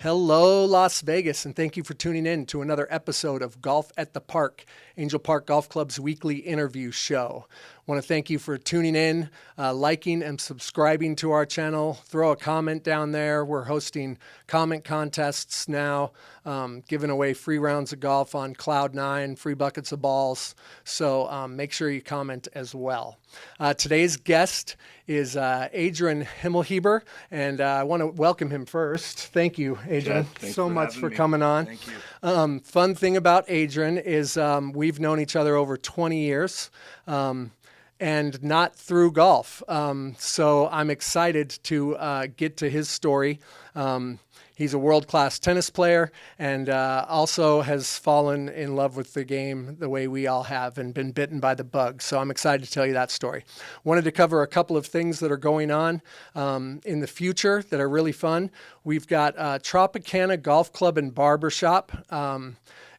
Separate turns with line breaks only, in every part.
Hello, Las Vegas, and thank you for tuning in to another episode of Golf at the Park, Angel Park Golf Club's weekly interview show. I want to thank you for tuning in, liking, and subscribing to our channel. Throw a comment down there. We're hosting comment contests now, giving away free rounds of golf on Cloud9, free buckets of balls. So make sure you comment as well. Today's guest is Adrin Himmelheber, and I want to welcome him first. Thank you, Adrin, so much for coming on.
Thank you.
Fun thing about Adrin is we've known each other over 20 years. And not through golf. So I'm excited to get to his story. He's a world-class tennis player and also has fallen in love with the game the way we all have and been bitten by the bug. So I'm excited to tell you that story. Wanted to cover a couple of things that are going on in the future that are really fun. We've got Tropicana Golf Club and Barbershop.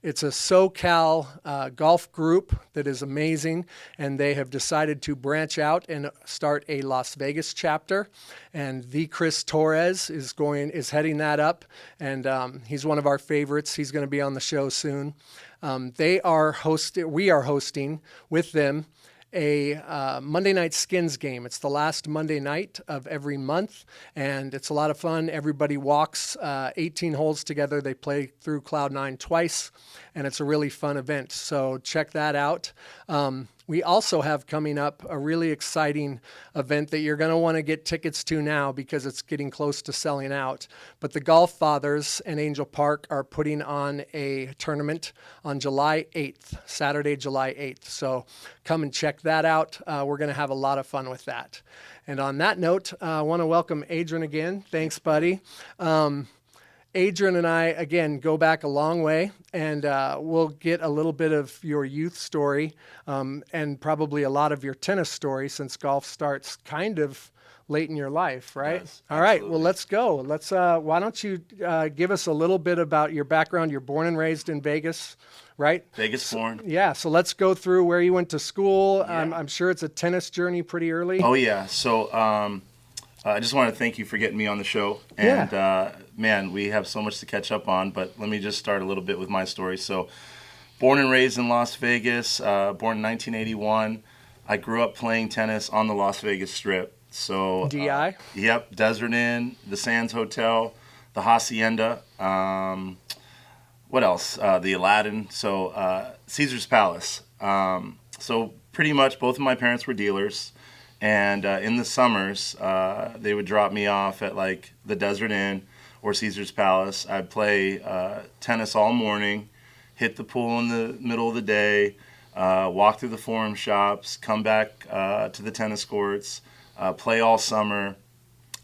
It's a SoCal golf group that is amazing, and they have decided to branch out and start a Las Vegas chapter. And the Chris Torres is heading that up, and he's one of our favorites. He's going to be on the show soon. We are hosting with them a Monday night skins game. It's the last Monday night of every month, and it's a lot of fun. Everybody walks 18 holes together. They play through Cloud9 twice, and it's a really fun event. So check that out. We also have coming up a really exciting event that you're going to want to get tickets to now because it's getting close to selling out. But the Golf Fathers and Angel Park are putting on a tournament on July 8th, Saturday, July 8th. So come and check that out. We're going to have a lot of fun with that. And on that note, I want to welcome Adrin again. Thanks, buddy. Adrin and I, again, go back a long way, and we'll get a little bit of your youth story and probably a lot of your tennis story since golf starts kind of late in your life, right?
Yes,
all right, well, let's go. Why don't you give us a little bit about your background? You're born and raised in Vegas, right?
Vegas born.
Yeah, so let's go through where you went to school. I'm sure it's a tennis journey pretty early.
Oh, yeah. So I just want to thank you for getting me on the show. And, man, we have so much to catch up on, but let me just start a little bit with my story. So born and raised in Las Vegas, born in 1981. I grew up playing tennis on the Las Vegas Strip. So
DI?
Yep, Desert Inn, the Sands Hotel, the Hacienda. What else? The Aladdin. So Caesar's Palace. So pretty much both of my parents were dealers. And in the summers, they would drop me off at like the Desert Inn or Caesar's Palace. I'd play tennis all morning, hit the pool in the middle of the day, walk through the forum shops, come back to the tennis courts, play all summer.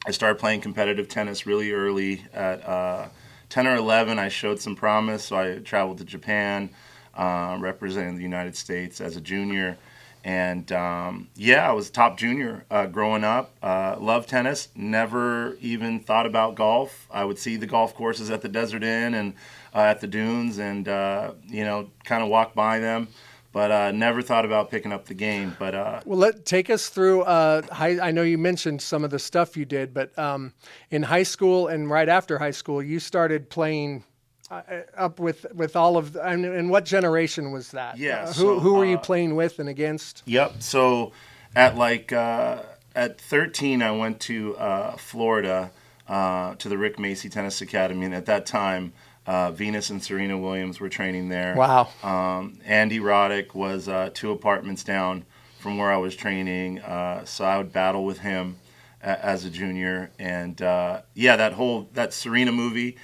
I started playing competitive tennis really early. At 10 or 11, I showed some promise, so I traveled to Japan, representing the United States as a junior. And I was top junior growing up. Loved tennis. Never even thought about golf. I would see the golf courses at the Desert Inn and at the dunes, and kind of walk by them. But never thought about picking up the game. But
take us through. I know you mentioned some of the stuff you did, but in high school and right after high school, you started playing. Up with all of, and what generation was that?
Yeah.
Who were you playing with and against?
Yep. So at 13, I went to Florida to the Rick Macy Tennis Academy, and at that time, Venus and Serena Williams were training there.
Wow.
Andy Roddick was 2 apartments down from where I was training, so I would battle with him as a junior, and that Serena movie.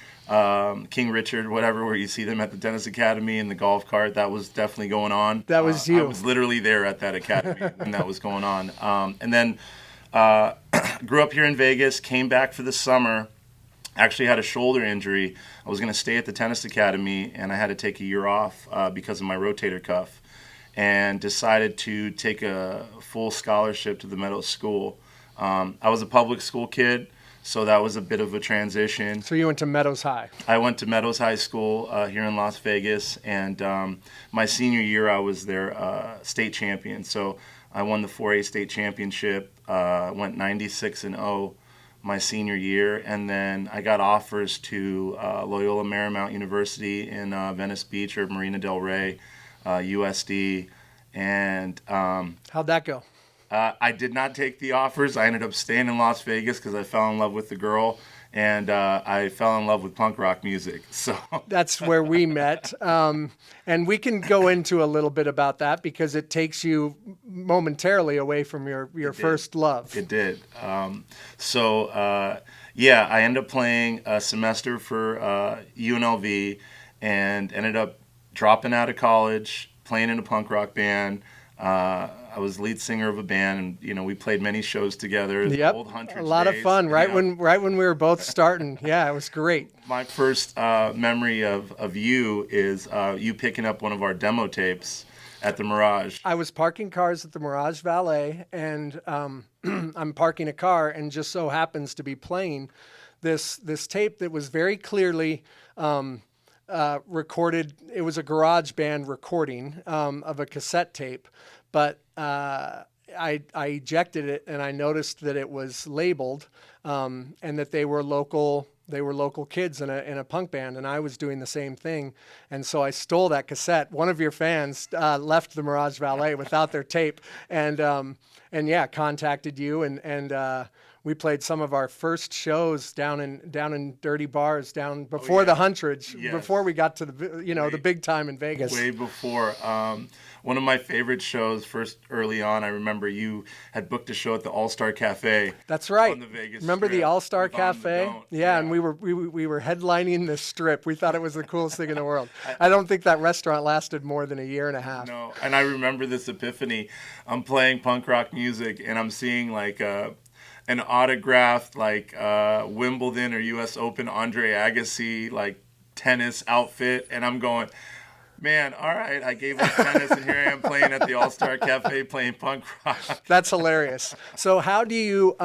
King Richard, whatever, where you see them at the tennis academy in the golf cart. That was definitely going on.
That was you.
I was literally there at that academy when that was going on. And then grew up here in Vegas, came back for the summer, actually had a shoulder injury. I was going to stay at the tennis academy, and I had to take a year off because of my rotator cuff, and decided to take a full scholarship to the Meadows school. I was a public school kid. So that was a bit of a transition.
So you went to Meadows High.
I went to Meadows High School here in Las Vegas, and my senior year I was their state champion. So I won the 4A state championship, went 96-0 my senior year, and then I got offers to Loyola Marymount University in Venice Beach or Marina del Rey, USD, and
How'd that go?
I did not take the offers. I ended up staying in Las Vegas because I fell in love with the girl, and I fell in love with punk rock music. So
That's where we met. And we can go into a little bit about that because it takes you momentarily away from your first love.
it did. Yeah, I ended up playing a semester for UNLV and ended up dropping out of college, playing in a punk rock band. I was lead singer of a band, and we played many shows together.
Yep,
Old Hunters
a lot of
days,
fun. Right when we were both starting. Yeah, it was great.
My first memory of you is you picking up one of our demo tapes at the Mirage.
I was parking cars at the Mirage Valet, and I'm parking a car, and just so happens to be playing this tape that was very clearly recorded. It was a garage band recording of a cassette tape, but I ejected it, and I noticed that it was labeled and that they were local. They were local kids in a punk band, and I was doing the same thing. And so I stole that cassette. One of your fans left the Mirage Valet without their tape, and yeah, contacted you, and we played some of our first shows down in dirty bars down before the Hunterage,
Yes.
before we got to the the big time in Vegas.
Way before. One of my favorite shows, first early on, I remember you had booked a show at the All-Star Cafe.
That's right.
On the Vegas
Remember
Strip
the All-Star
with On the
Cafe?
Don't.
Yeah, and we were headlining the Strip. We thought it was the coolest thing in the world. I don't think that restaurant lasted more than a year and a half.
No, and I remember this epiphany. I'm playing punk rock music, and I'm seeing like an autographed like Wimbledon or U.S. Open Andre Agassi like tennis outfit, and I'm going, man, all right, I gave up tennis, and here I am playing at the All-Star Cafe playing punk rock.
That's hilarious. So how do you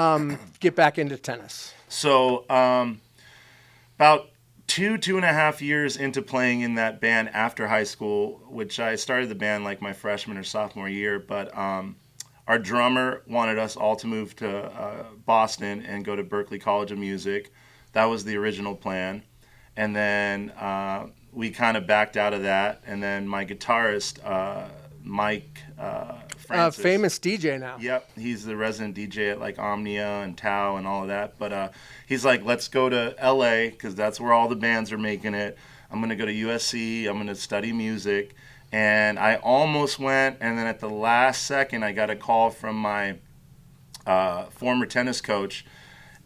get back into tennis?
So about 2.5 years into playing in that band after high school, which I started the band like my freshman or sophomore year, but our drummer wanted us all to move to Boston and go to Berklee College of Music. That was the original plan. And then we kind of backed out of that. And then my guitarist, Mike Francis.
Famous DJ now.
Yep, he's the resident DJ at like Omnia and Tao and all of that. But he's like, let's go to LA because that's where all the bands are making it. I'm going to go to USC. I'm going to study music. And I almost went, and then at the last second, I got a call from my former tennis coach,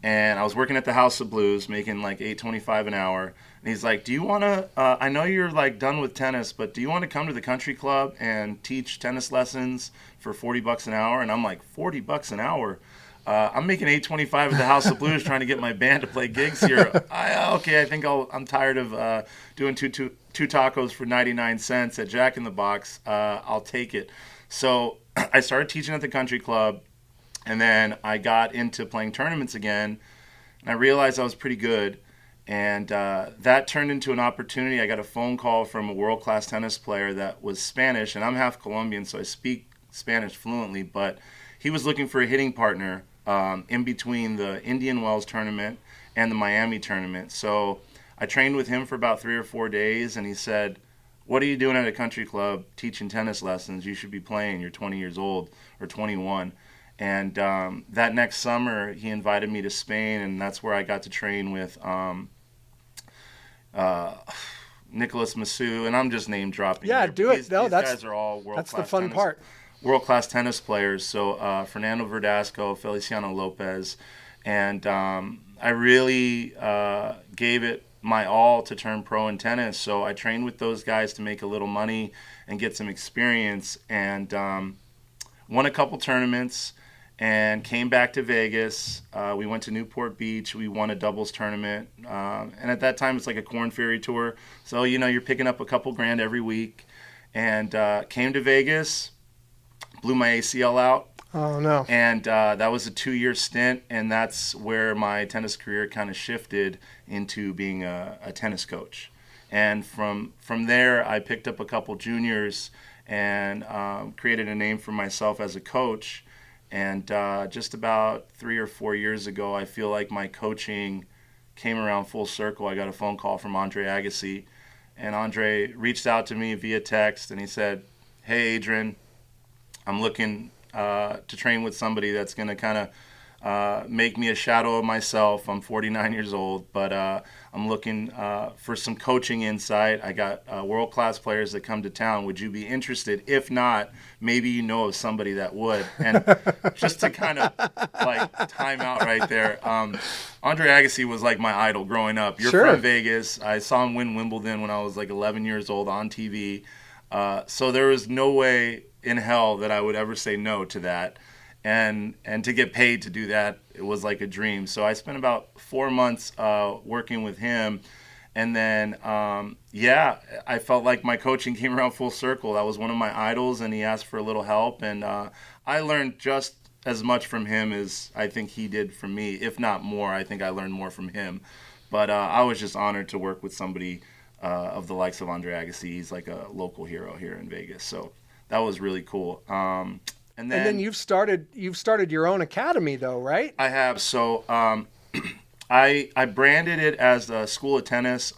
and I was working at the House of Blues, making like $8.25 an hour. And he's like, "Do you want to? I know you're like done with tennis, but do you want to come to the country club and teach tennis lessons for $40 an hour?" And I'm like, $40 an hour? I'm making $8.25 at the House of Blues trying to get my band to play gigs here. Okay, I think I'm tired of doing two tacos for 99 cents at Jack in the Box. I'll take it. So I started teaching at the country club, and then I got into playing tournaments again, and I realized I was pretty good. And that turned into an opportunity. I got a phone call from a world-class tennis player that was Spanish, and I'm half Colombian, so I speak Spanish fluently, but he was looking for a hitting partner in between the Indian Wells tournament and the Miami tournament. So I trained with him for about 3 or 4 days, and he said, "What are you doing at a country club teaching tennis lessons? You should be playing. You're 20 years old or 21. And that next summer, he invited me to Spain, and that's where I got to train with Nicholas Massou, and I'm just name dropping.
Yeah,
here.
do it.
These
That's
guys are all world-class.
That's the fun
tennis,
part.
World-class tennis players. So Fernando Verdasco, Feliciano Lopez, and I really gave it my all to turn pro in tennis. So I trained with those guys to make a little money and get some experience, and won a couple tournaments. And came back to Vegas. We went to Newport Beach. We won a doubles tournament. And at that time, it's like a Corn Ferry tour. So, you're picking up a couple grand every week. And came to Vegas, blew my ACL out.
Oh, no.
And that was a 2-year stint. And that's where my tennis career kind of shifted into being a tennis coach. And from there, I picked up a couple juniors and created a name for myself as a coach. And just about 3 or 4 years ago, I feel like my coaching came around full circle. I got a phone call from Andre Agassi, and Andre reached out to me via text, and he said, "Hey, Adrin, I'm looking to train with somebody that's going to kind of make me a shadow of myself. I'm 49 years old, but I'm looking for some coaching insight. I got world-class players that come to town. Would you be interested? If not, maybe you know of somebody that would." And just to kind of like time out right there, Andre Agassi was like my idol growing up. You're
Sure.
from Vegas. I saw him win Wimbledon when I was like 11 years old on TV. So there was no way in hell that I would ever say no to that. And to get paid to do that, it was like a dream. So I spent about 4 months working with him. And then, I felt like my coaching came around full circle. That was one of my idols, and he asked for a little help. And I learned just as much from him as I think he did from me, if not more. I think I learned more from him. But I was just honored to work with somebody of the likes of Andre Agassi. He's like a local hero here in Vegas. So that was really cool. And then
you've started your own academy though, right?
I have. So I branded it as a school of tennis.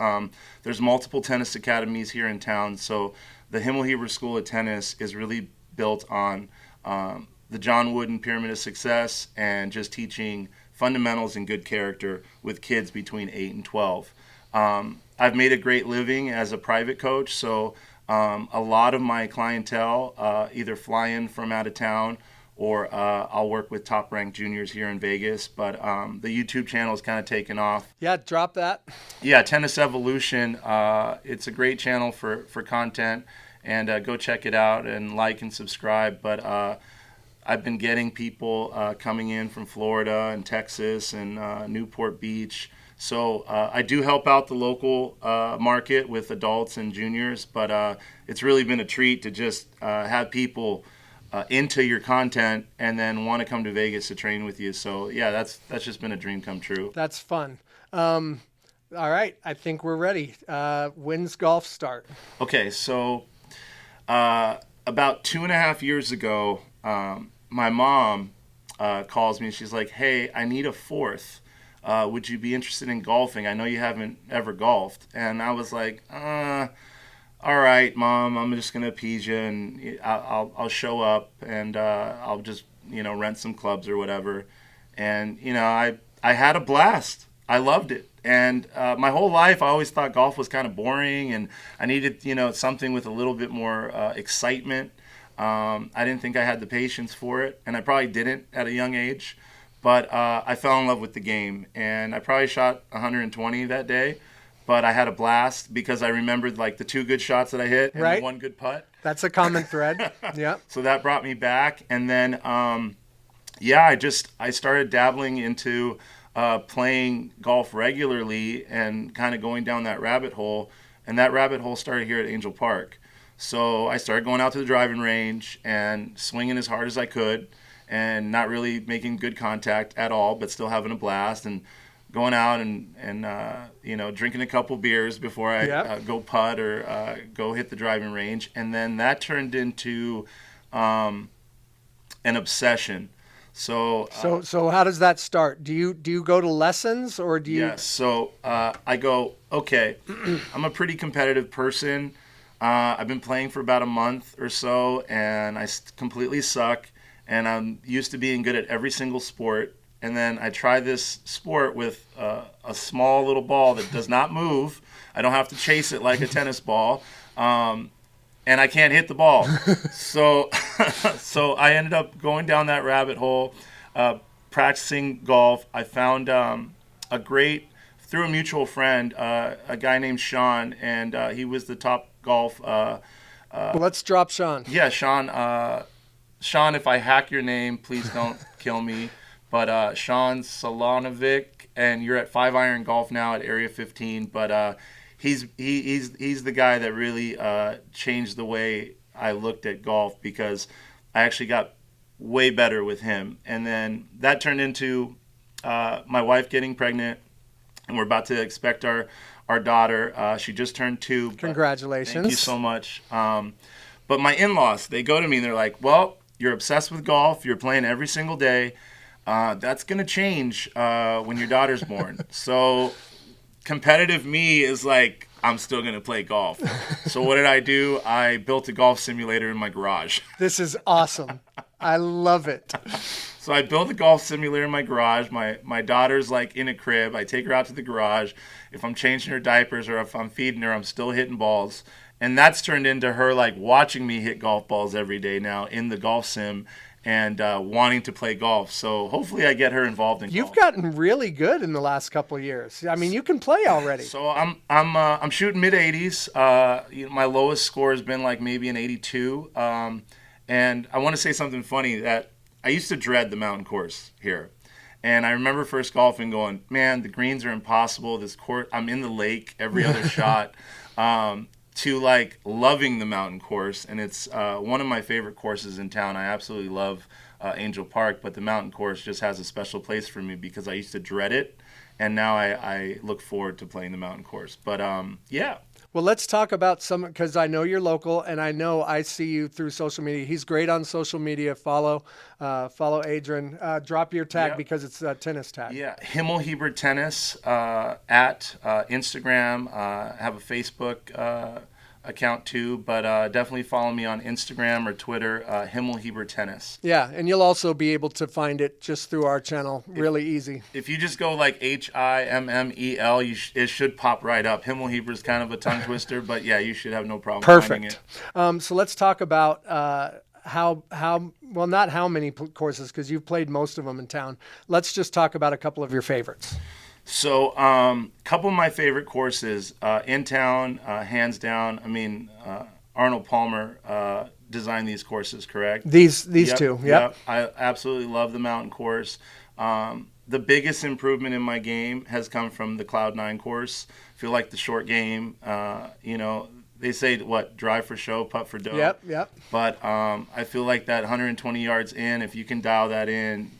There's multiple tennis academies here in town. So the Himmelheber School of Tennis is really built on the John Wooden Pyramid of Success and just teaching fundamentals and good character with kids between 8 and 12. I've made a great living as a private coach. So a lot of my clientele either fly in from out of town, or I'll work with top-ranked juniors here in Vegas. But the YouTube channel is kind of taken off.
Yeah, drop that.
Yeah, Tennis Evolution. It's a great channel for content, and go check it out and like and subscribe. But I've been getting people coming in from Florida and Texas and Newport Beach. So I do help out the local market with adults and juniors, but it's really been a treat to just have people into your content and then want to come to Vegas to train with you. So yeah, that's just been a dream come true.
That's fun. All right, I think we're ready. When's golf start?
Okay, so about 2.5 years ago, my mom calls me and she's like, "Hey, I need a fourth. Would you be interested in golfing? I know you haven't ever golfed." And I was like, "All right, Mom, I'm just gonna appease you, and I'll show up, and I'll just rent some clubs or whatever." And I had a blast. I loved it. And my whole life, I always thought golf was kind of boring, and I needed something with a little bit more excitement. I didn't think I had the patience for it, and I probably didn't at a young age. But I fell in love with the game, and I probably shot 120 that day. But I had a blast because I remembered like the 2 good shots that I hit and
Right.
the 1 good putt.
That's a common thread. Yeah.
So that brought me back, and then I started dabbling into playing golf regularly and kind of going down that rabbit hole. And that rabbit hole started here at Angel Park. So I started going out to the driving range and swinging as hard as I could, and not really making good contact at all, but still having a blast, and going out and drinking a couple beers before I go putt or go hit the driving range. And then that turned into an obsession. So
how does that start? Do you go to lessons, or do you?
Yes. So I go, okay, I'm a pretty competitive person. I've been playing for about a month or so, and I completely suck. And I'm used to being good at every single sport. And then I try this sport with a small little ball that does not move. I don't have to chase it like a tennis ball. And I can't hit the ball. So I ended up going down that rabbit hole, practicing golf. I found through a mutual friend, a guy named Sean, and he was the top golf.
Let's drop Sean.
Yeah, Sean. Sean, if I hack your name, please don't kill me. But Sean Solanovic, and you're at 5 Iron Golf now at Area 15. But he's the guy that really changed the way I looked at golf, because I actually got way better with him. And then that turned into my wife getting pregnant, and we're about to expect our daughter. She just turned 2.
Congratulations.
Thank you so much. But my in-laws, they go to me and they're like, "Well, you're obsessed with golf, you're playing every single day. That's going to change when your daughter's born. So competitive me is like, I'm still going to play golf. So what did I do? I built a golf simulator in my garage.
This is awesome. I love it.
So I built a golf simulator in my garage. My daughter's like in a crib. I take her out to the garage. If I'm changing her diapers or if I'm feeding her, I'm still hitting balls. And that's turned into her like watching me hit golf balls every day now in the golf sim and wanting to play golf. So hopefully I get her involved in golf.
You've gotten really good in the last couple of years. I mean, you can play already.
So I'm shooting mid 80s. My lowest score has been like maybe an 82. And I want to say something funny that I used to dread the mountain course here. And I remember first golfing going, man, the greens are impossible. This course, I'm in the lake every other shot. To like loving the mountain course, and it's one of my favorite courses in town. I absolutely love Angel Park, but the mountain course just has a special place for me because I used to dread it, and now I look forward to playing the mountain course. But yeah.
Well, let's talk about some, because I know you're local, and I know I see you through social media. He's great on social media. Follow Adrin. Drop your tag because it's a tennis tag.
Yeah, Himmelheber Tennis at Instagram. Have a Facebook account too, but definitely follow me on Instagram or Twitter, Himmelheber Tennis.
Yeah, and you'll also be able to find it just through our channel. Really easy.
If you just go like Himmel, it should pop right up. Himmelheber is kind of a tongue twister, but yeah, you should have no problem finding it.
Perfect. So let's talk about not how many courses, because you've played most of them in town. Let's just talk about a couple of your favorites.
So, couple of my favorite courses in town, hands down. I mean, Arnold Palmer designed these courses, correct?
These two, yep.
I absolutely love the mountain course. The biggest improvement in my game has come from the Cloud 9 course. I feel like the short game, they say drive for show, putt for dough.
Yep.
But I feel like that 120 yards in, if you can dial that in,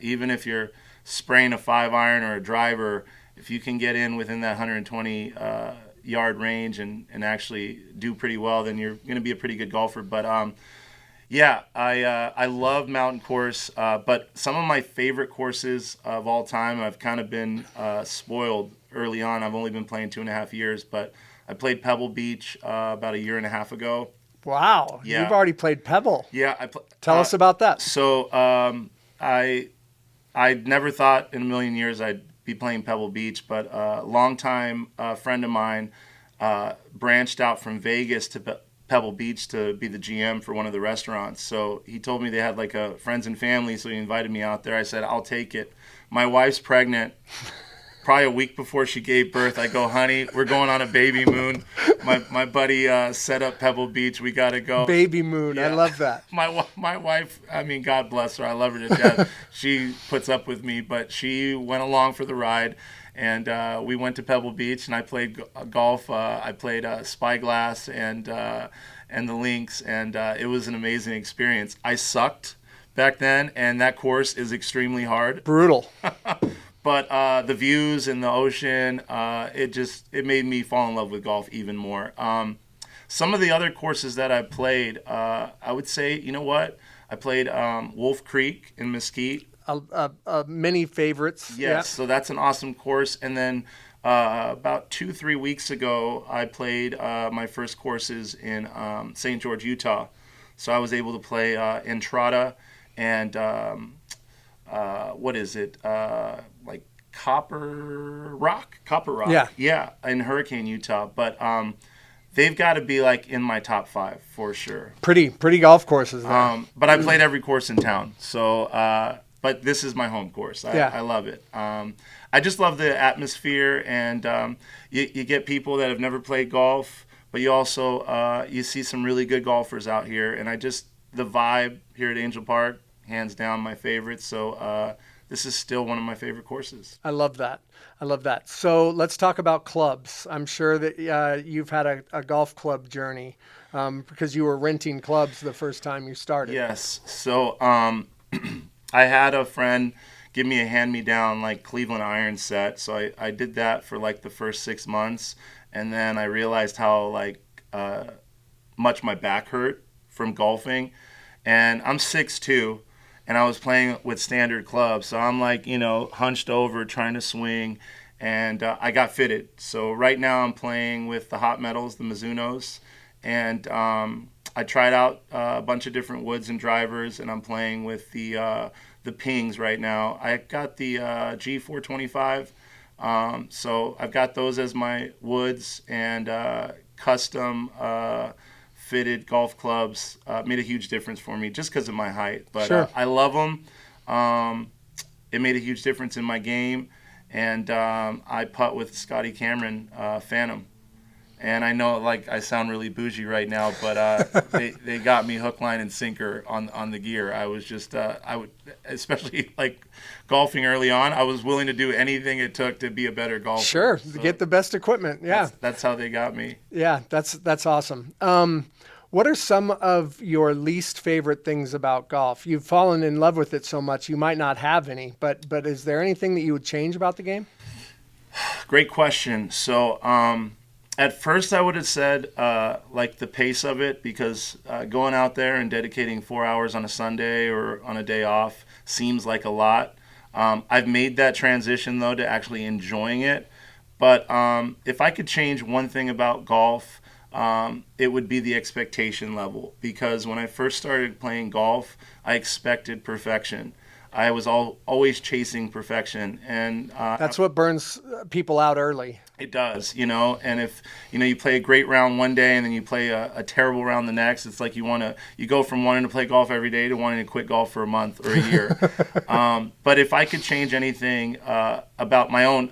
even if you're spraying a 5-iron or a driver, if you can get in within that 120 yard range and actually do pretty well, then you're going to be a pretty good golfer. But I love mountain course, but some of my favorite courses of all time, I've kind of been spoiled early on. I've only been playing 2.5 years, but I played Pebble Beach about 1.5 years ago.
Wow,
yeah.
You've already played Pebble.
Yeah.
Tell us about that.
So I never thought in a million years I'd be playing Pebble Beach, but a longtime friend of mine branched out from Vegas to Pebble Beach to be the GM for one of the restaurants. So he told me they had like a friends and family, so he invited me out there. I said, I'll take it. My wife's pregnant. Probably a week before she gave birth, I go, honey, we're going on a baby moon. My buddy set up Pebble Beach. We got to go.
Baby moon. Yeah. I love that.
My wife, I mean, God bless her. I love her to death. She puts up with me, but she went along for the ride. And we went to Pebble Beach, and I played golf. I played Spyglass and the links, and it was an amazing experience. I sucked back then, and that course is extremely hard.
Brutal.
But the views and the ocean, it made me fall in love with golf even more. Some of the other courses that I played, I would say, you know what? I played Wolf Creek in Mesquite.
Many favorites.
Yes,
yeah.
So that's an awesome course. And then about 2-3 weeks ago, I played my first courses in St. George, Utah. So I was able to play Entrada and what is it? Like Copper Rock? Yeah, in Hurricane, Utah. But they've got to be like in my top 5 for sure.
Pretty golf courses there.
But I played every course in town. So, but this is my home course. I love it. I just love the atmosphere, and you get people that have never played golf, but you also you see some really good golfers out here, and the vibe here at Angel Park, hands down my favorite. So this is still one of my favorite courses.
I love that. So let's talk about clubs. I'm sure that you've had a golf club journey because you were renting clubs the first time you started.
Yes. So I had a friend give me a hand-me-down like Cleveland iron set. So I did that for like the first 6 months, and then I realized how much my back hurt from golfing. and I'm 6'2", and I was playing with standard clubs, so I'm like, hunched over trying to swing, and I got fitted. So right now I'm playing with the hot metals, the Mizunos, and I tried out a bunch of different woods and drivers, and I'm playing with the pings right now. I got the G425, so I've got those as my woods, and custom fitted golf clubs made a huge difference for me just because of my height. But
Sure.
I love them. It made a huge difference in my game, and I putt with Scotty Cameron Phantom. And I know, like, I sound really bougie right now, but they got me hook, line, and sinker on the gear. I was just I would, especially like golfing early on, I was willing to do anything it took to be a better golfer.
Sure,
So
to get the best equipment. Yeah,
that's how they got me.
yeah, that's awesome. What are some of your least favorite things about golf? You've fallen in love with it so much, you might not have any, but is there anything that you would change about the game?
Great question. So at first I would have said like the pace of it, because going out there and dedicating 4 hours on a Sunday or on a day off seems like a lot. I've made that transition, though, to actually enjoying it. But if I could change one thing about golf, it would be the expectation level, because when I first started playing golf, I expected perfection. I was always chasing perfection, and
That's what burns people out early.
it does, And if you play a great round one day and then you play a terrible round the next, it's like you go from wanting to play golf every day to wanting to quit golf for a month or a year. But if I could change anything about my own,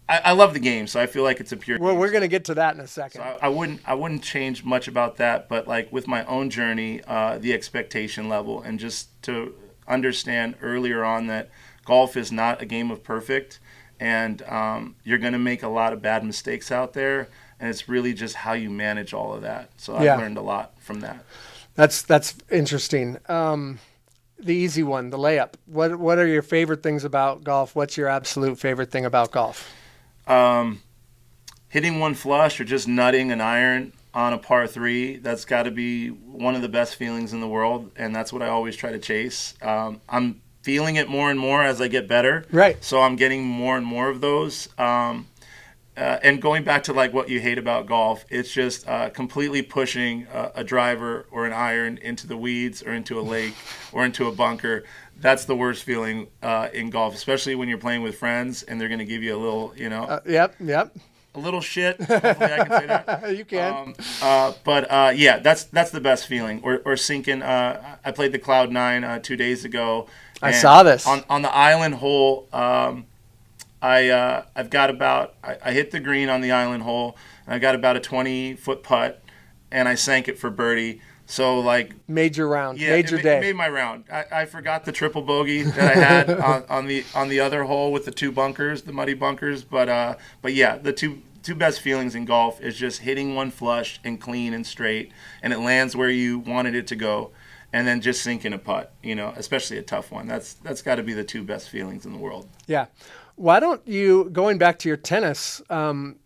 I love the game, so I feel like it's a pure
Well,
game.
we're going to get to that in a second.
So I wouldn't change much about that, but like with my own journey, the expectation level, and just to understand earlier on that golf is not a game of perfect, and you're going to make a lot of bad mistakes out there, and it's really just how you manage all of that. So I've learned a lot from that.
That's interesting. The easy one, the layup. What are your favorite things about golf? What's your absolute favorite thing about golf?
Hitting one flush or just nutting an iron on a par 3, that's got to be one of the best feelings in the world, and that's what I always try to chase. I'm feeling it more and more as I get better,
Right.
so I'm getting more and more of those. And going back to like what you hate about golf, it's just completely pushing a driver or an iron into the weeds or into a lake or into a bunker. That's the worst feeling in golf, especially when you're playing with friends and they're going to give you a little,
Yep.
a little shit. Hopefully I can say that.
You can.
But yeah, that's the best feeling. Or sinking. I played the Cloud 9 2 days ago.
I saw this.
On the island hole. I've got about, I hit the green on the island hole, and I got about a 20-foot putt, and I sank it for birdie. So like
Major round,
yeah,
major
it
day.
made my round. I forgot the triple bogey that I had on the other hole with the 2 bunkers, the muddy bunkers. But yeah, the two best feelings in golf is just hitting one flush and clean and straight, and it lands where you wanted it to go, and then just sinking a putt. Especially a tough one. That's got to be the 2 best feelings in the world.
Yeah. Why don't you, going back to your tennis, one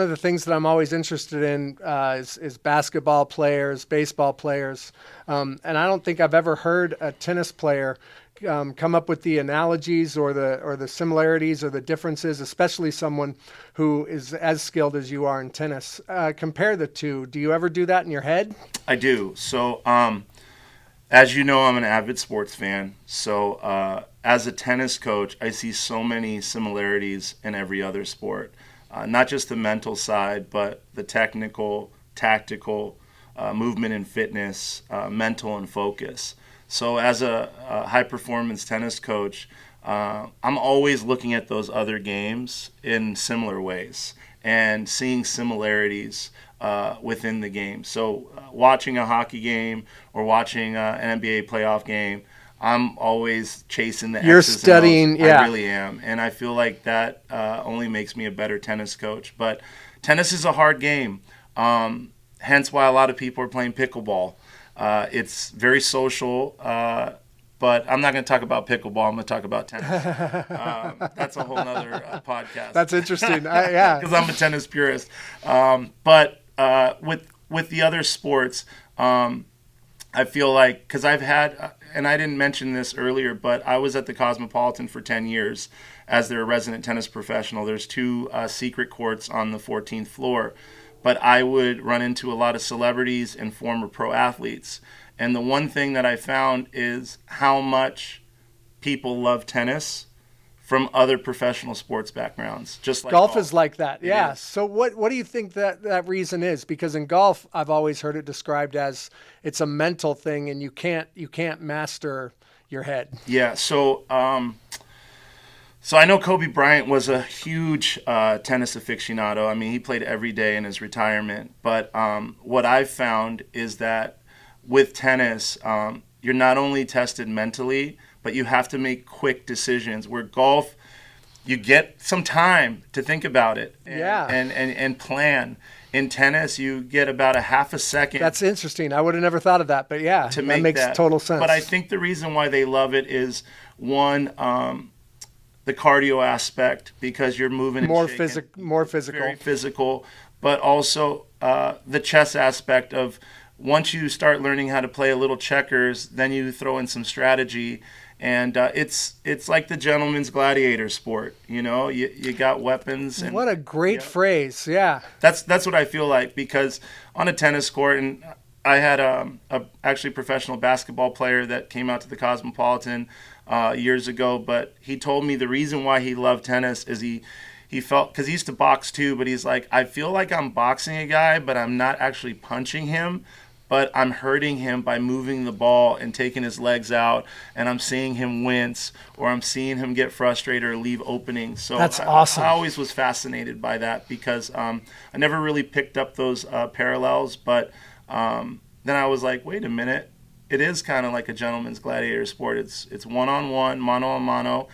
of the things that I'm always interested in is basketball players, baseball players, and I don't think I've ever heard a tennis player come up with the analogies or the similarities or the differences, especially someone who is as skilled as you are in tennis. Compare the two. Do you ever do that in your head?
I do. So, as you know, I'm an avid sports fan. So, as a tennis coach, I see so many similarities in every other sport. Not just the mental side, but the technical, tactical, movement and fitness, mental and focus. So as a high-performance tennis coach, I'm always looking at those other games in similar ways and seeing similarities within the game. So watching a hockey game or watching an NBA playoff game, I'm always chasing the
You're
X's
studying,
and O's.
yeah.
I really am, and I feel like that only makes me a better tennis coach. But tennis is a hard game, hence why a lot of people are playing pickleball. It's very social, but I'm not going to talk about pickleball. I'm going to talk about tennis. That's a whole other podcast.
That's interesting. Yeah.
Because I'm a tennis purist. But with the other sports, I feel like, because I've had, and I didn't mention this earlier, but I was at the Cosmopolitan for 10 years as their resident tennis professional. There's two secret courts on the 14th floor, but I would run into a lot of celebrities and former pro athletes. And the one thing that I found is how much people love tennis from other professional sports backgrounds. Just like
Golf is like that.
It
Yeah.
is.
So what do you think that reason is? Because in golf, I've always heard it described as it's a mental thing, and you can't master your head.
Yeah. So I know Kobe Bryant was a huge tennis aficionado. I mean, he played every day in his retirement. But what I've found is that with tennis, you're not only tested mentally, but you have to make quick decisions. Where golf, you get some time to think about it and plan. In tennis, you get about a half a second.
That's interesting. I would have never thought of that, but yeah,
to
that
make
makes
that.
total sense.
But I think the reason why they love it is, one, the cardio aspect, because you're moving and
more
shaking.
more physical.
Very physical, but also the chess aspect of, once you start learning how to play a little checkers, then you throw in some strategy. And it's like the gentleman's gladiator sport. You got weapons. And
What a great phrase. Yeah.
That's what I feel like, because on a tennis court, and I had a actually professional basketball player that came out to the Cosmopolitan years ago, but he told me the reason why he loved tennis is he felt, because he used to box too, but he's like, I feel like I'm boxing a guy, but I'm not actually punching him, but I'm hurting him by moving the ball and taking his legs out, and I'm seeing him wince, or I'm seeing him get frustrated or leave openings. So
That's awesome.
I always was fascinated by that, because I never really picked up those parallels, but then I was like, wait a minute, it is kind of like a gentleman's gladiator sport. It's one-on-one, mano-a-mano.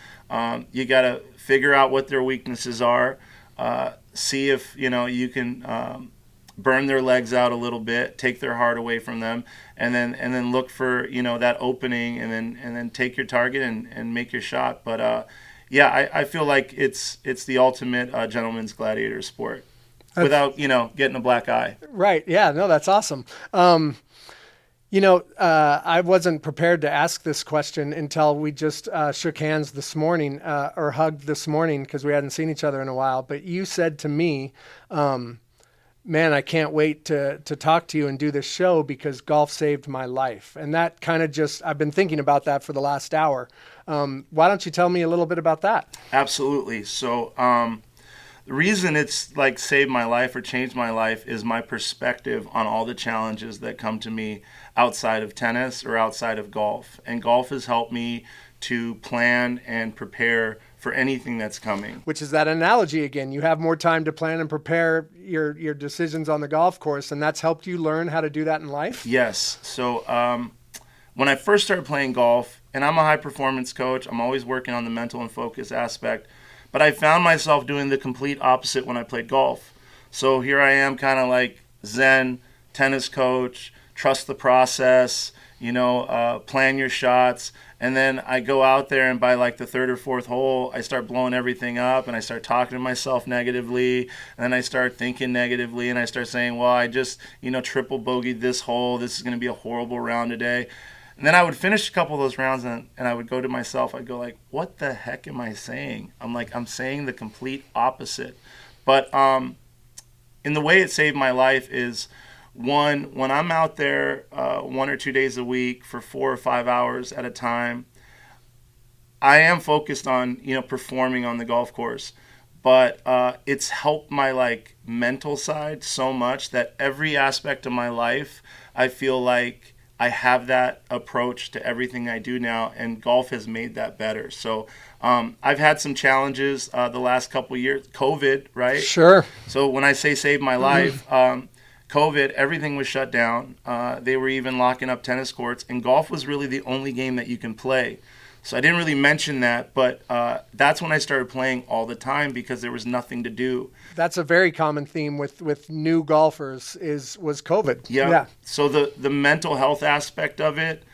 You got to figure out what their weaknesses are, see if you can burn their legs out a little bit, take their heart away from them, and then look for that opening, and then take your target and make your shot. But I feel like it's the ultimate gentleman's gladiator sport, without getting a black eye.
Right. Yeah. No, that's awesome. I wasn't prepared to ask this question until we just shook hands this morning, or hugged this morning, because we hadn't seen each other in a while. But you said to me, man, I can't wait to talk to you and do this show because golf saved my life. And that kind of I've been thinking about that for the last hour. Why don't you tell me a little bit about that?
Absolutely. So the reason it's like saved my life or changed my life is my perspective on all the challenges that come to me outside of tennis or outside of golf. And golf has helped me to plan and prepare for anything that's coming.
Which is that analogy again. You have more time to plan and prepare your decisions on the golf course, and that's helped you learn how to do that in life?
Yes. So when I first started playing golf, and I'm a high-performance coach, I'm always working on the mental and focus aspect, but I found myself doing the complete opposite when I played golf. So here I am, kind of like Zen, tennis coach, trust the process, plan your shots. And then I go out there, and by like the third or fourth hole, I start blowing everything up, and I start talking to myself negatively, and then I start thinking negatively, and I start saying, well, I just, triple bogeyed this hole. This is going to be a horrible round today. And then I would finish a couple of those rounds, and I would go to myself, I'd go like, what the heck am I saying? I'm saying the complete opposite. But in the way it saved my life is, one, when I'm out there 1 or 2 days a week for 4 or 5 hours at a time, I am focused on, performing on the golf course. But it's helped my mental side so much that every aspect of my life, I feel like I have that approach to everything I do now, and golf has made that better. So I've had some challenges the last couple of years. COVID, right?
Sure.
So when I say save my life, COVID, everything was shut down. They were even locking up tennis courts, and golf was really the only game that you can play. So I didn't really mention that, but that's when I started playing all the time because there was nothing to do.
That's a very common theme with new golfers was COVID.
Yeah. So the mental health aspect of it,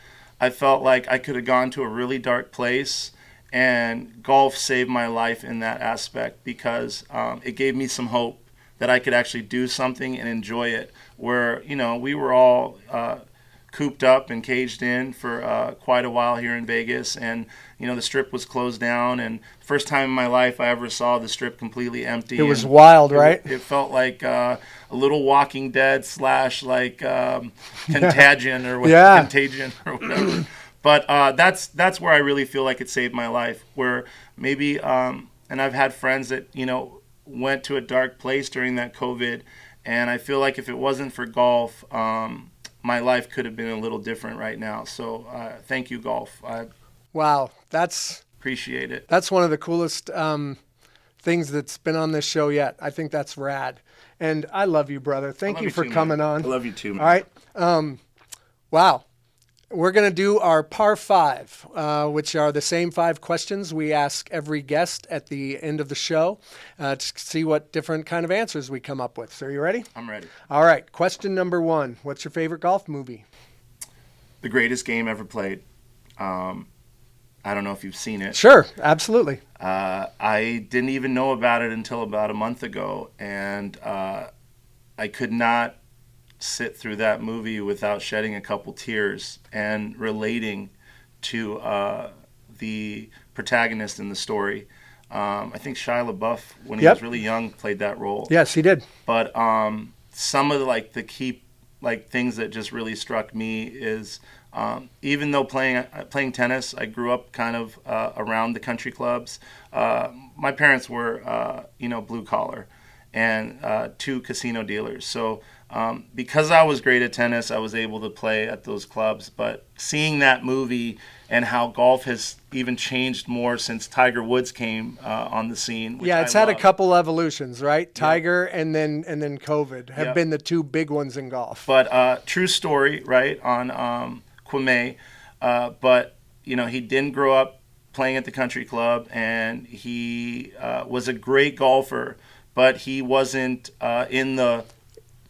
I felt like I could have gone to a really dark place, and golf saved my life in that aspect because it gave me some hope that I could actually do something and enjoy it. Where we were all cooped up and caged in for quite a while here in Vegas, and the Strip was closed down, and first time in my life I ever saw the Strip completely empty.
It was wild, right?
It felt like a little Walking Dead / Contagion or
Yeah.
Contagion or whatever. But that's where I really feel like it saved my life. Where maybe, and I've had friends that went to a dark place during that COVID, and I feel like if it wasn't for golf, my life could have been a little different right now. So thank you, golf. I
Wow, that's
appreciate it.
That's one of the coolest things that's been on this show yet. I think that's rad. And I love you, brother. Thank you for coming on.
I love you too, man.
All right. Wow. We're going to do our par 5, which are the same 5 questions we ask every guest at the end of the show to see what different kind of answers we come up with. So are you ready?
I'm ready.
All right. Question number 1. What's your favorite golf movie?
The greatest game ever played. I don't know if you've seen it.
Sure. Absolutely.
I didn't even know about it until about a month ago, and I could not sit through that movie without shedding a couple tears and relating to the protagonist in the story. I think Shia LaBeouf, when he was really young, played that role.
Yes, he did.
But some of the key things that just really struck me is even though playing tennis, I grew up kind of around the country clubs. My parents were blue collar and 2 casino dealers. So because I was great at tennis, I was able to play at those clubs. But seeing that movie and how golf has even changed more since Tiger Woods came on the scene. Which
It's had a couple evolutions, right? Tiger and then COVID have been the 2 big ones in golf.
But true story, right, on Kwame. But he didn't grow up playing at the country club, and he was a great golfer, but he wasn't in the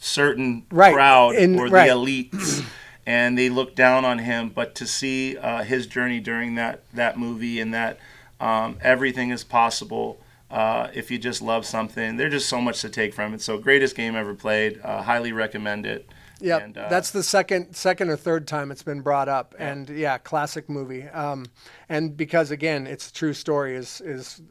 certain crowd or the elites, and they looked down on him. But to see his journey during that movie, and that everything is possible if you just love something, there's just so much to take from it. So greatest game ever played. Highly recommend it.
Yeah,
And,
that's the second or third time it's been brought up, and classic movie. And because again, it's a true story is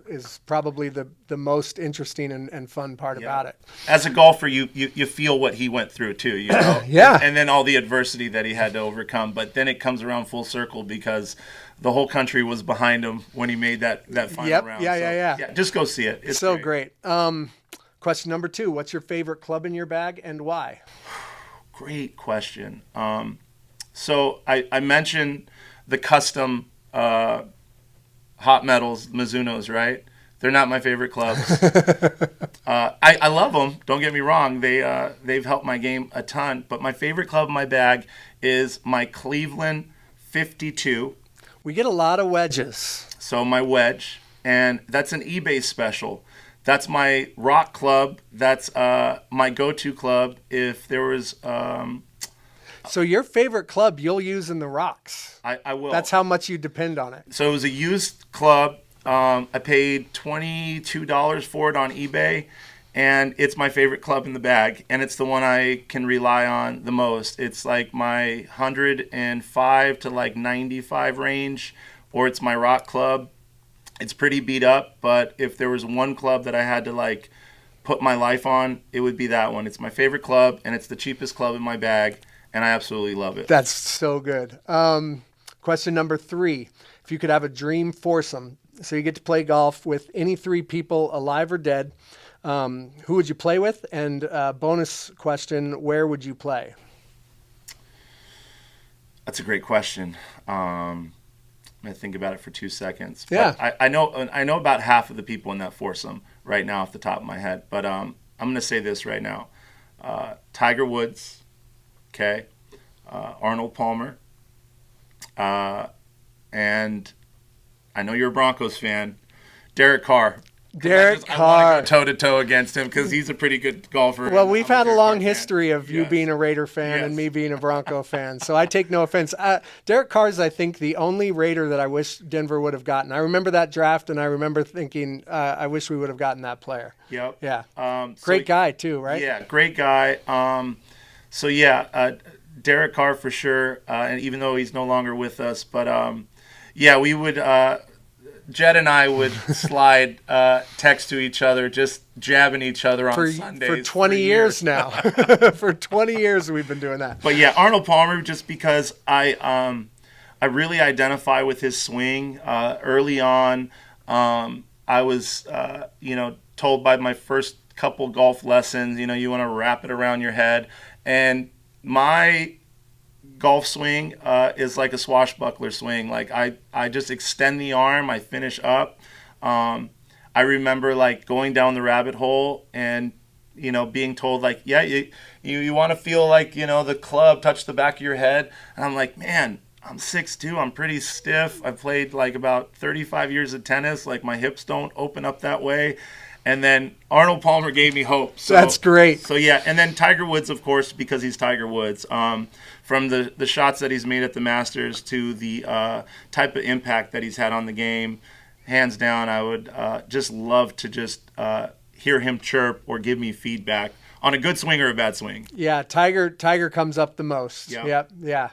probably the most interesting and fun part about it.
As a golfer, you feel what he went through too,
Yeah.
and then all the adversity that he had to overcome. But then it comes around full circle because the whole country was behind him when he made that final round. Yeah. Just go see it. It's
so great. Question number 2: what's your favorite club in your bag and why?
Great question. So I mentioned the custom hot metals, Mizunos, right? They're not my favorite clubs. I love them. Don't get me wrong. They've helped my game a ton. But my favorite club in my bag is my Cleveland 52.
We get a lot of wedges.
So my wedge, and that's an eBay special. That's my rock club. That's my go-to club. If there was...
so your favorite club you'll use in the rocks.
I will.
That's how much you depend on it.
So it was a used club. I paid $22 for it on eBay, and it's my favorite club in the bag, and it's the one I can rely on the most. It's like my 105 to 95 range, or it's my rock club. It's pretty beat up, but if there was one club that I had to put my life on, it would be that one. It's my favorite club, and it's the cheapest club in my bag, and I absolutely love it.
That's so good. Question number 3: if you could have a dream foursome, so you get to play golf with any 3 people, alive or dead, who would you play with? And bonus question: where would you play?
That's a great question. I'm going to think about it for 2 seconds.
Yeah.
But I know about half of the people in that foursome right now off the top of my head. But I'm going to say this right now. Tiger Woods, okay, Arnold Palmer, and I know you're a Broncos fan, Derek Carr. I want to go toe-to-toe against him because he's a pretty good golfer.
Well, we've had a long history of you being a Raider fan and me being a Bronco fan, so I take no offense. Derek Carr is, I think, the only Raider that I wish Denver would have gotten. I remember that draft, and I remember thinking, I wish we would have gotten that player.
Yep.
Yeah. Great guy, too, right?
Yeah, great guy. Derek Carr for sure, and even though he's no longer with us, but yeah, we would. Jed and I would slide text to each other, just jabbing each other on Sundays
for 20 years now. For 20 years we've been doing that.
But yeah, Arnold Palmer, just because I really identify with his swing. Early on, I was told by my first couple golf lessons, you want to wrap it around your head, and my golf swing is like a swashbuckler swing. Like I just extend the arm, I finish up. I remember like going down the rabbit hole and being told like, yeah, you want to feel like the club touch the back of your head, and I'm like, man, I'm 6'2", I'm pretty stiff. I've played like about 35 years of tennis. Like my hips don't open up that way. And then Arnold Palmer gave me hope. So,
that's great.
So yeah, and then Tiger Woods, of course, because he's Tiger Woods. From the shots that he's made at the Masters to the type of impact that he's had on the game, hands down, I would just love to just hear him chirp or give me feedback on a good swing or a bad swing.
Yeah, Tiger comes up the most.
Yeah.
Yep, yeah.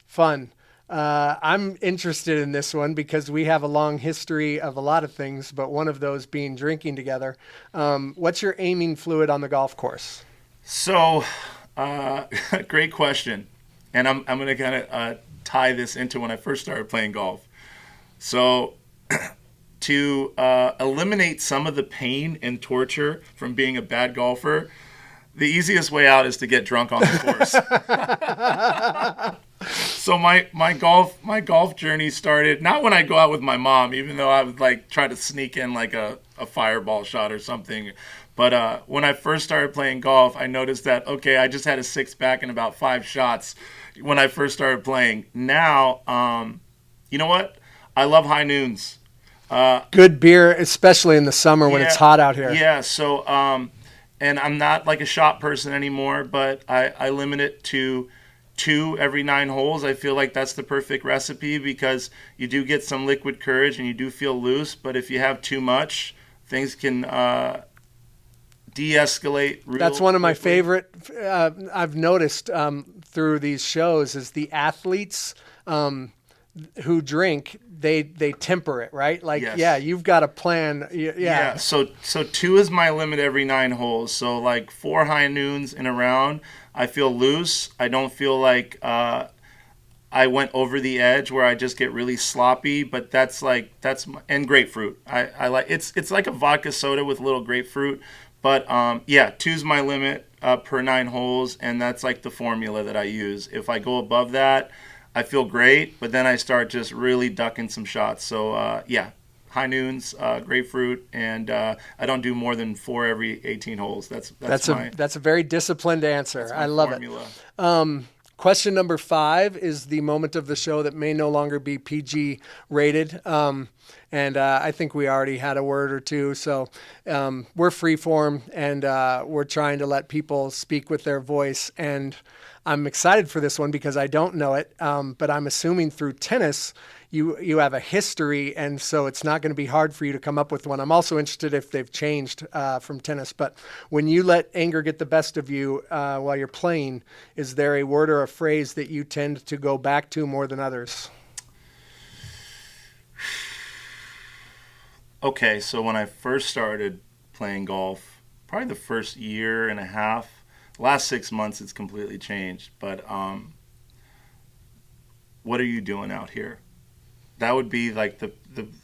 Fun. I'm interested in this one because we have a long history of a lot of things, but one of those being drinking together. What's your aiming fluid on the golf course?
So, great question. And I'm going to kind of tie this into when I first started playing golf. So, to eliminate some of the pain and torture from being a bad golfer, the easiest way out is to get drunk on the course. So my golf journey started not when I go out with my mom, even though I would like try to sneak in like a fireball shot or something. But when I first started playing golf, I noticed that, okay, I just had a six-pack in about 5 shots when I first started playing. Now, you know what? I love high noons.
Good beer, especially in the summer when it's hot out here.
Yeah, so, and I'm not like a shot person anymore, but I limit it to 2 every 9 holes. I feel like that's the perfect recipe because you do get some liquid courage and you do feel loose, but if you have too much, things can de-escalate real
That's one of my
quickly.
favorite, I've noticed through these shows, is the athletes who drink, they temper it, right? Like,
Yes.
yeah, you've got a plan. Yeah.
So 2 is my limit every 9 holes. So like 4 high noons in a round, I feel loose. I don't feel like I went over the edge where I just get really sloppy. But and grapefruit. I like it's like a vodka soda with a little grapefruit. But 2's my limit per 9 holes, and that's like the formula that I use. If I go above that, I feel great, but then I start just really ducking some shots. So high noons, grapefruit, and I don't do more than 4 every 18 holes. That's
a very disciplined answer. I love
formula.
it. Question number 5 is the moment of the show that may no longer be PG rated. And I think we already had a word or two. So we're freeform, and we're trying to let people speak with their voice. And I'm excited for this one because I don't know it, but I'm assuming through tennis you have a history, and so it's not going to be hard for you to come up with one. I'm also interested if they've changed from tennis. But when you let anger get the best of you while you're playing, is there a word or a phrase that you tend to go back to more than others?
Okay, so when I first started playing golf, probably the first year and a half, last 6 months it's completely changed. But what are you doing out here? That would be like the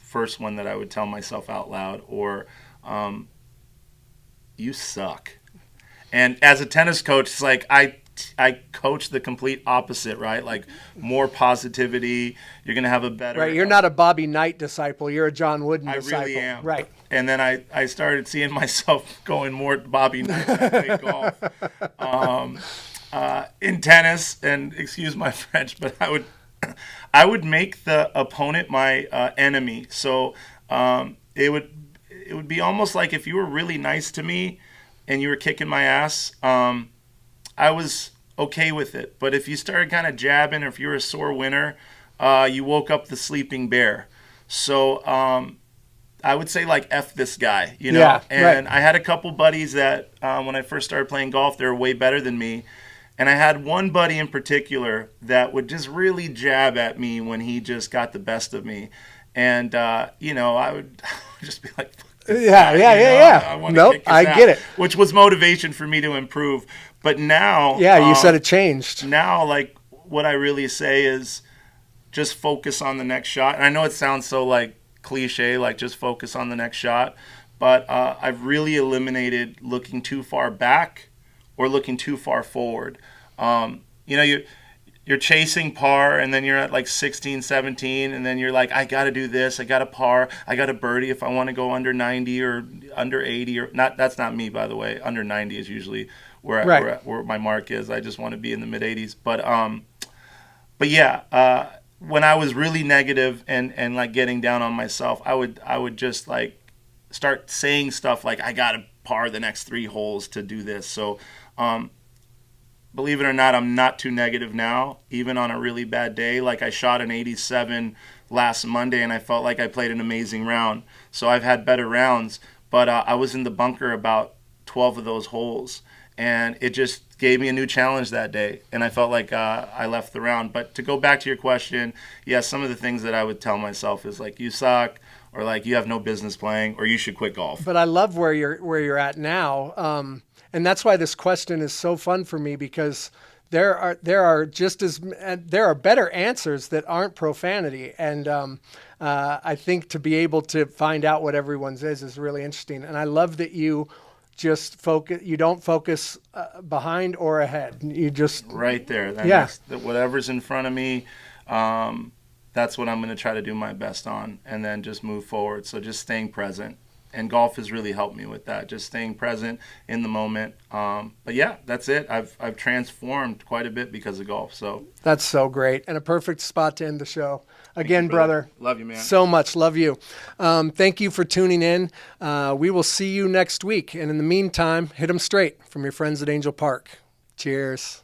first one that I would tell myself out loud, or you suck. And as a tennis coach, it's like I coach the complete opposite, right? Like more positivity. You're going to have a better...
Right, you're not a Bobby Knight disciple. You're a John Wooden disciple.
I really am.
Right.
And then I started seeing myself going more Bobby Knight when I played golf. In tennis, and excuse my French, but I would make the opponent my enemy. So it would be almost like if you were really nice to me and you were kicking my ass, I was okay with it. But if you started kind of jabbing, or if you were a sore winner, you woke up the sleeping bear. So I would say like F this guy, you know?
Yeah,
and
right.
I had a couple buddies that when I first started playing golf, they were way better than me. And I had one buddy in particular that would just really jab at me when he just got the best of me. And, I would just be like, I want to kick his ass,
get it.
which was motivation for me to improve. But now,
you said it changed.
Now, like, what I really say is just focus on the next shot. And I know it sounds so like cliche, like just focus on the next shot. But I've really eliminated looking too far back or looking too far forward. You're chasing par, and then you're at like 16, 17, and then you're like, I got to do this. I got a par. I got a birdie if I want to go under 90 or under 80 or not. That's not me, by the way. Under 90 is usually where my mark is. I just want to be in the mid 80s. But when I was really negative and like getting down on myself, I would just like start saying stuff like, I got to par the next 3 holes to do this. So, believe it or not, I'm not too negative now, even on a really bad day. Like I shot an 87 last Monday, and I felt like I played an amazing round. So I've had better rounds, but I was in the bunker about 12 of those holes, and it just gave me a new challenge that day, and I felt like I left the round. But to go back to your question, yes, some of the things that I would tell myself is like, you suck, or like, you have no business playing, or you should quit golf.
But I love where you're at now. And that's why this question is so fun for me, because there are better answers that aren't profanity. And I think to be able to find out what everyone's is really interesting. And I love that you just focus. You don't focus behind or ahead. You just
right there. Whatever's in front of me, that's what I'm going to try to do my best on, and then just move forward. So just staying present. And golf has really helped me with that, just staying present in the moment. But yeah, that's it. I've transformed quite a bit because of golf. So
that's so great, and a perfect spot to end the show. Again, brother.
Love you, man.
So much. Love you. Thank you for tuning in. We will see you next week. And in the meantime, hit 'em straight from your friends at Angel Park. Cheers.